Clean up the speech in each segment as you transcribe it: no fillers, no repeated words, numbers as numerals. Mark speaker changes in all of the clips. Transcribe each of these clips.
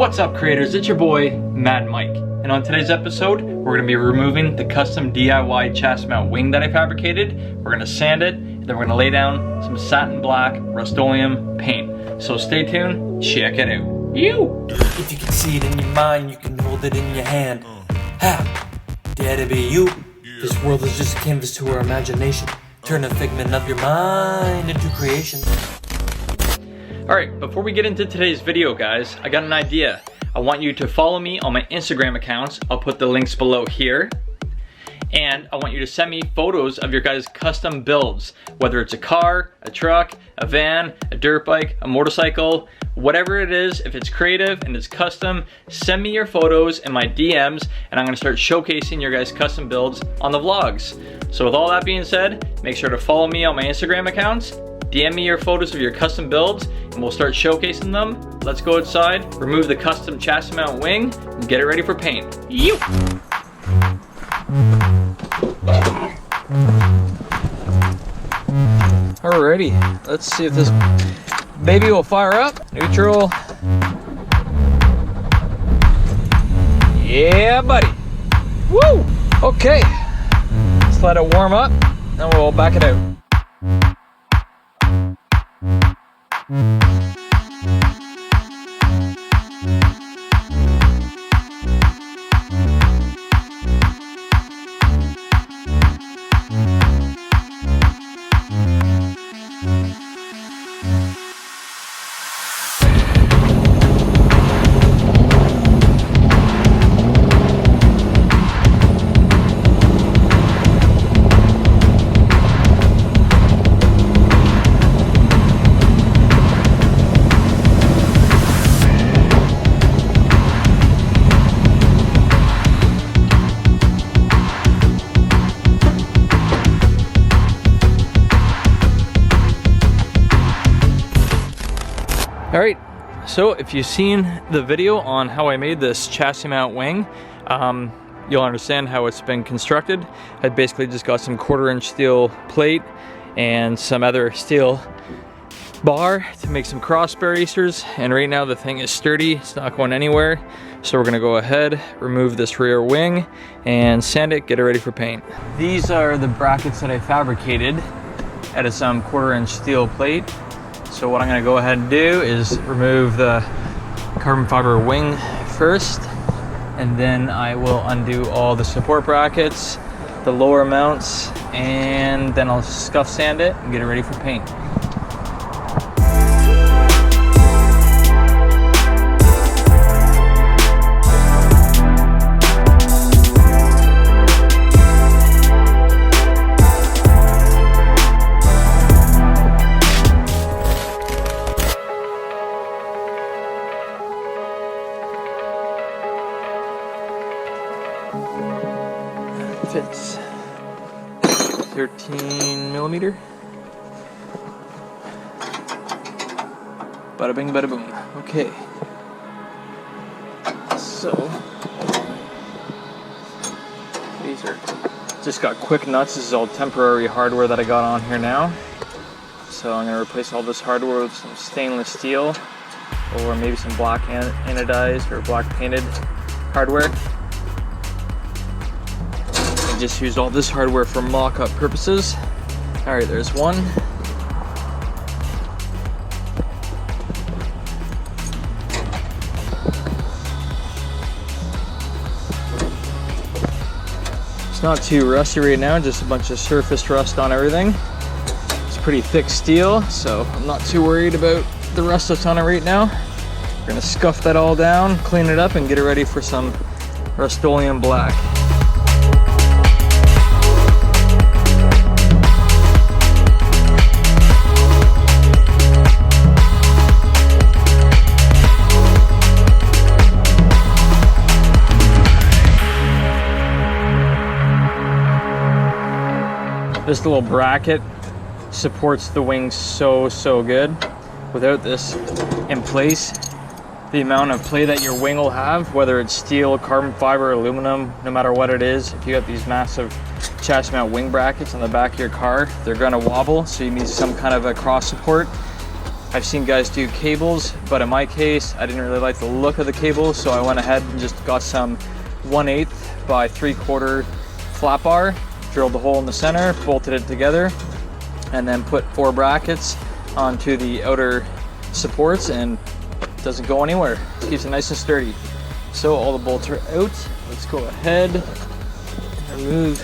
Speaker 1: What's up, creators? It's your boy, Mad Mike. And on today's episode, we're gonna be removing the custom DIY chassis mount wing that I fabricated. We're gonna sand it, and then we're gonna lay down some satin black Rustoleum paint. So stay tuned, check it out.
Speaker 2: If you can see it in your mind, you can hold it in your hand. Ha! Dare to be you. This world is just a canvas to our imagination. Turn a figment of your mind into creation.
Speaker 1: Alright, before we get into today's video, guys, I got an idea. I want you to follow me on my Instagram accounts. I'll put the links below here. And I want you to send me photos of your guys' custom builds, whether it's a car, a truck, a van, a dirt bike, a motorcycle, whatever it is. If it's creative and it's custom, send me your photos in my DMs, and I'm gonna start showcasing your guys' custom builds on the vlogs. So with all that being said, make sure to follow me on my Instagram accounts, DM me your photos of your custom builds, and we'll start showcasing them. Let's go outside, remove the custom chassis mount wing, and get it ready for paint. Alrighty, let's see if this baby will fire up. Neutral. Yeah, buddy. Woo! Okay. Let's let it warm up, and we'll back it out. Alright, so if you've seen the video on how I made this chassis mount wing, you'll understand how it's been constructed. I basically just got some 1/4-inch steel plate and some other steel bar to make some cross bracers, and right now the thing is sturdy, it's not going anywhere. So we're gonna go ahead, remove this rear wing and sand it, get it ready for paint. These are the brackets that I fabricated out of some 1/4-inch steel plate. So what I'm gonna go ahead and do is remove the carbon fiber wing first, and then I will undo all the support brackets, the lower mounts, and then I'll scuff sand it and get it ready for paint. Fits 13mm. Bada bing, bada boom. Okay. So these are just got quick nuts. This is all temporary hardware that I got on here now. So I'm gonna replace all this hardware with some stainless steel, or maybe some black anodized or black painted hardware. Just use all this hardware for mock-up purposes. All right, there's one. It's not too rusty right now, just a bunch of surface rust on everything. It's pretty thick steel, so I'm not too worried about the rust that's on it right now. We're gonna scuff that all down, clean it up, and get it ready for some Rustoleum black. This little bracket supports the wing so good. Without this in place, the amount of play that your wing will have, whether it's steel, carbon fiber, aluminum, no matter what it is, if you have these massive chassis mount wing brackets on the back of your car, they're gonna wobble, so you need some kind of a cross support. I've seen guys do cables, but in my case, I didn't really like the look of the cables, so I went ahead and just got some 1/8 by 3/4 flat bar, drilled the hole in the center, bolted it together, and then put 4 brackets onto the outer supports, and it doesn't go anywhere. It keeps it nice and sturdy. So all the bolts are out. Let's go ahead and remove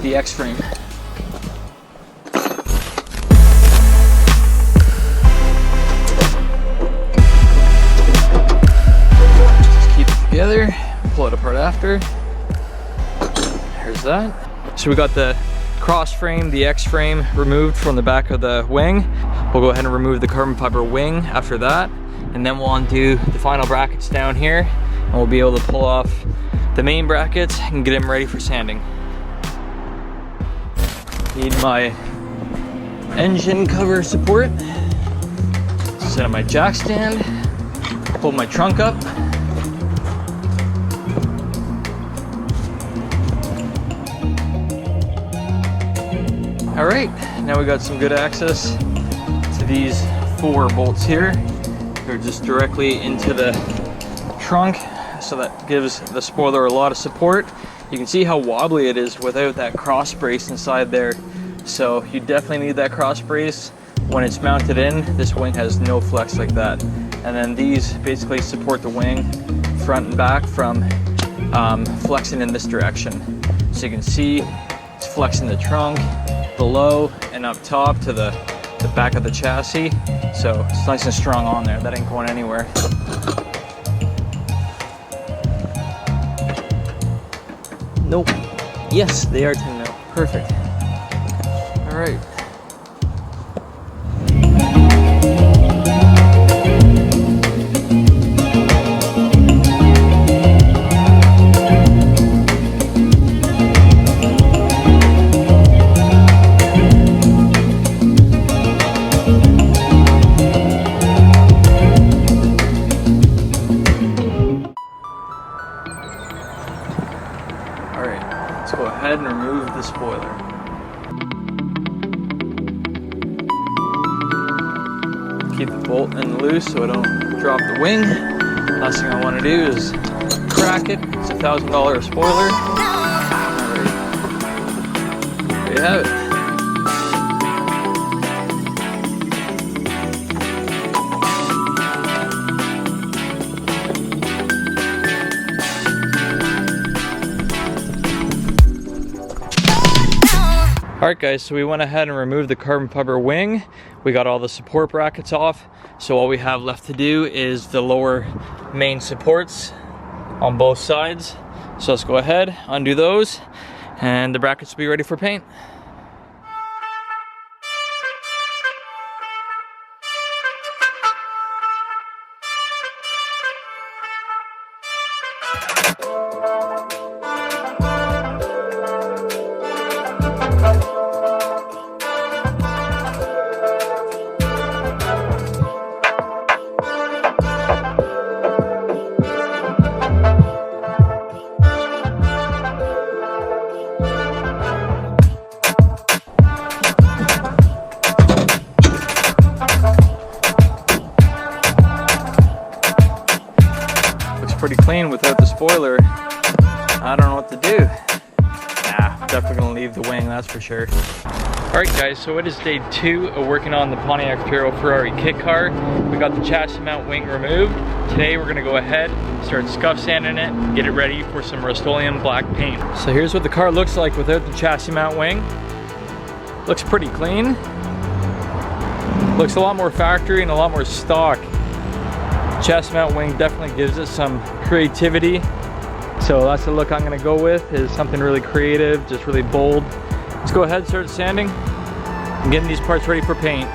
Speaker 1: the X-frame. Together, pull it apart after. There's that. So we got the cross frame, the X frame removed from the back of the wing. We'll go ahead and remove the carbon fiber wing after that, and then we'll undo the final brackets down here, and we'll be able to pull off the main brackets and get them ready for sanding. Need my engine cover support. Set up my jack stand, pull my trunk up. All right, now we got some good access to these 4 bolts here. They're just directly into the trunk, so that gives the spoiler a lot of support. You can see how wobbly it is without that cross brace inside there. So you definitely need that cross brace. When it's mounted in, this wing has no flex like that. And then these basically support the wing front and back from flexing in this direction. So you can see it's flexing the trunk, below and up top to the back of the chassis, so it's nice and strong on there. That ain't going anywhere. Nope. Yes, they are 10 mil. Perfect. All right. Let's go ahead and remove the spoiler. Keep the bolt end loose so I don't drop the wing. Last thing I want to do is crack it. It's a $1,000 spoiler. Alright, there you have it. Alright guys, so we went ahead and removed the carbon fiber wing. We got all the support brackets off. So all we have left to do is the lower main supports on both sides. So let's go ahead, undo those, and the brackets will be ready for paint. Pretty clean without the spoiler. I don't know what to do. Nah, definitely gonna leave the wing, that's for sure. Alright guys, so it is day 2 of working on the Pontiac Fiero Ferrari kit car. We got the chassis mount wing removed. Today we're gonna go ahead, start scuff sanding it, get it ready for some Rustoleum black paint. So here's what the car looks like without the chassis mount wing. Looks pretty clean. Looks a lot more factory and a lot more stock. Chassis mount wing definitely gives it some creativity, so that's the look I'm going to go with, is something really creative, just really bold. Let's go ahead and start sanding and getting these parts ready for paint.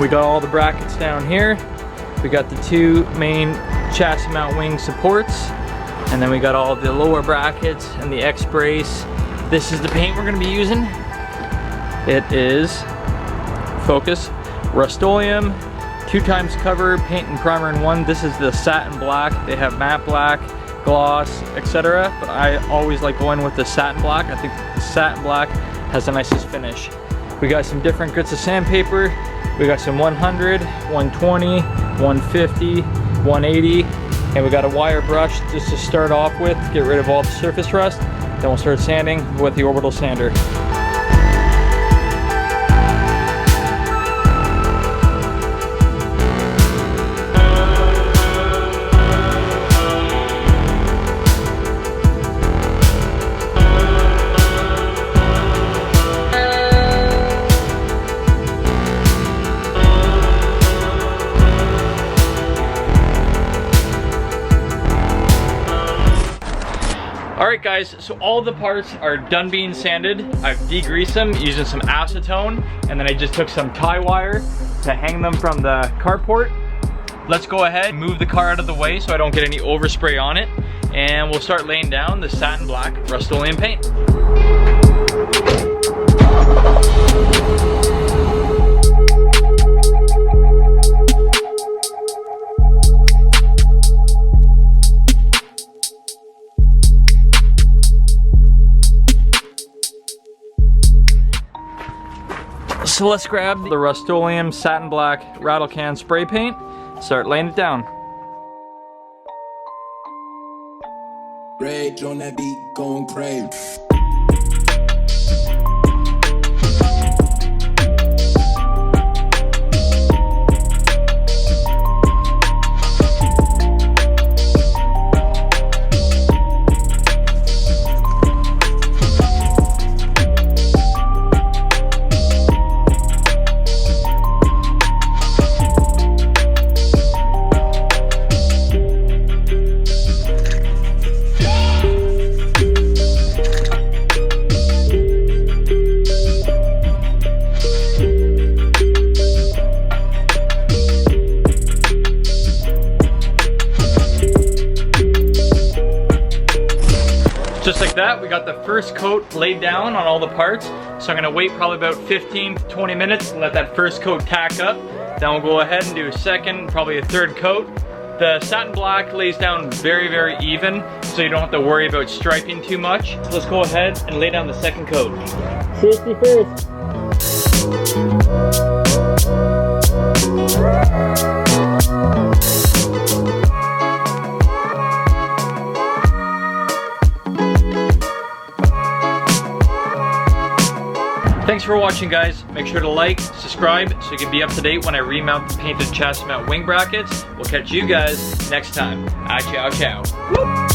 Speaker 1: We got all the brackets down here, we got the 2 main chassis mount wing supports, and then we got all the lower brackets and the X brace. This is the paint we're going to be using. It is Focus Rustoleum 2x cover, paint and primer in one. This is the satin black. They have matte black, gloss, etc. But I always like going with the satin black. I think the satin black has the nicest finish. We got some different grits of sandpaper. We got some 100, 120, 150, 180, and we got a wire brush just to start off with to get rid of all the surface rust. Then we'll start sanding with the orbital sander. Alright guys, so all the parts are done being sanded. I've degreased them using some acetone, and then I just took some tie wire to hang them from the carport. Let's go ahead and move the car out of the way so I don't get any overspray on it, and we'll start laying down the satin black Rustoleum paint. So let's grab the Rustoleum satin black rattle can spray paint, start laying it down.
Speaker 3: Rage on that beat, going crazy.
Speaker 1: Just like that, we got the first coat laid down on all the parts. So I'm gonna wait probably about 15 to 20 minutes to let that first coat tack up. Then we'll go ahead and do a second, probably a third coat. The satin black lays down very, very even, so you don't have to worry about striping too much. So let's go ahead and lay down the second coat. Safety first. Thanks for watching, guys. Make sure to like, subscribe, so you can be up to date when I remount the painted chassis mount wing brackets. We'll catch you guys next time. Ciao, ciao. Woo!